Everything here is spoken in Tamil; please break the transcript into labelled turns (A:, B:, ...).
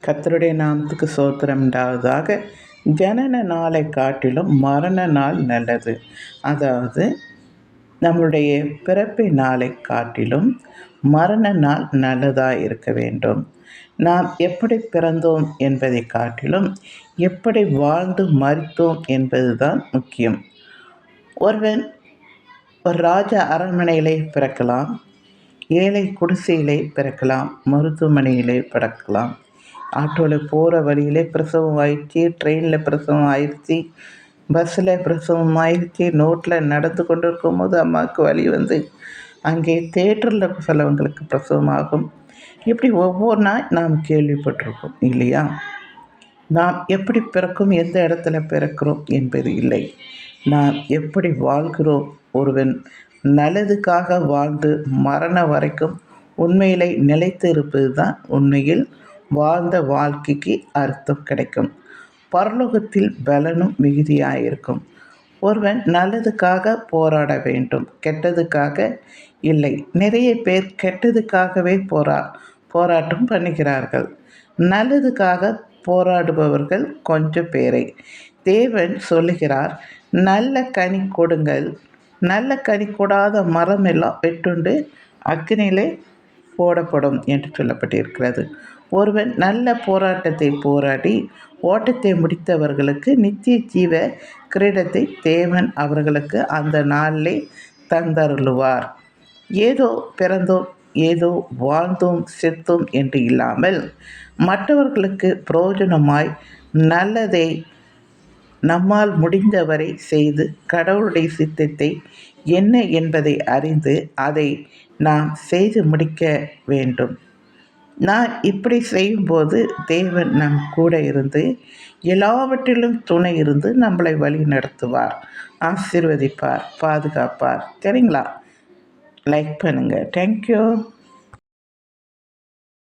A: கர்த்தருடைய நாமத்துக்கு ஸ்தோத்திரம் உண்டாவதாக. ஜனன நாளை காட்டிலும் மரண நாள் நல்லது. அதாவது நம்முடைய பிறப்பின் நாளை காட்டிலும் மரண நாள் நல்லதாக இருக்க வேண்டும். நாம் எப்படி பிறந்தோம் என்பதை காட்டிலும் எப்படி வாழ்ந்து மரித்தோம் என்பதுதான் முக்கியம். ஒருவன் ஒரு ராஜ அரண்மனையிலே பிறக்கலாம், ஏழை குடிசையிலே பிறக்கலாம், மருத்துவமனையிலே பிறக்கலாம், ஆட்டோவில் போகிற வழியிலே பிரசவம் ஆயிடுச்சு, ட்ரெயினில் பிரசவம் ஆயிடுச்சு, பஸ்ஸில் பிரசவம் ஆயிடுச்சு, நோட்டில் நடந்து கொண்டு இருக்கும்போது அம்மாவுக்கு வலி வந்து அங்கே தேட்டரில் சிலவங்களுக்கு பிரசவம் ஆகும். இப்படி ஒவ்வொரு நாள் நாம் கேள்விப்பட்டிருக்கோம் இல்லையா? நாம் எப்படி பிறக்கும், எந்த இடத்துல பிறக்கிறோம் என்பது இல்லை, நாம் எப்படி வாழ்கிறோம். ஒருவன் நல்லதுக்காக வாழ்ந்து மரணம் வரைக்கும் உண்மையிலே நிலைத்து இருப்பது தான் உண்மையில் வாழ்ந்த வாழ்க்கைக்கு அர்த்தம் கிடைக்கும். பரலோகத்தில் பலனும் மிகுதியாயிருக்கும். ஒருவன் நல்லதுக்காக போராட வேண்டும், கெட்டதுக்காக இல்லை. நிறைய பேர் கெட்டதுக்காகவே போராட்டம் பண்ணுகிறார்கள். நல்லதுக்காக போராடுபவர்கள் கொஞ்சம் பேரை தேவன் சொல்லுகிறார், நல்ல கனி கொடுங்கள். நல்ல கனி கொடாத மரம் எல்லாம் வெட்டுண்டு அக்கினியிலே போடப்படும் என்று சொல்லப்பட்டிருக்கிறது. ஒருவன் நல்ல போராட்டத்தை போராடி ஓட்டத்தை முடித்தவர்களுக்கு நித்திய ஜீவ கிரீடத்தை தேவன் அவர்களுக்கு அந்த நாளிலே தந்தருளுவார். ஏதோ பிறந்தோம், ஏதோ வாழ்ந்தோம், செத்தோம் என்று இல்லாமல் மற்றவர்களுக்கு பிரயோஜனமாய் நல்லதை நம்மால் முடிந்தவரை செய்து கடவுளுடைய சித்தத்தை என்ன என்பதை அறிந்து அதை நாம் செய்து முடிக்க வேண்டும். நான் இப்படி செய்யும்போது தேவன் நம் கூட இருந்து எல்லாவற்றிலும் துணை இருந்து நம்மளை வழி நடத்துவார், ஆசீர்வதிப்பார், பாதுகாப்பார். சரிங்களா? லைக் பண்ணுங்கள். தேங்க்யூ.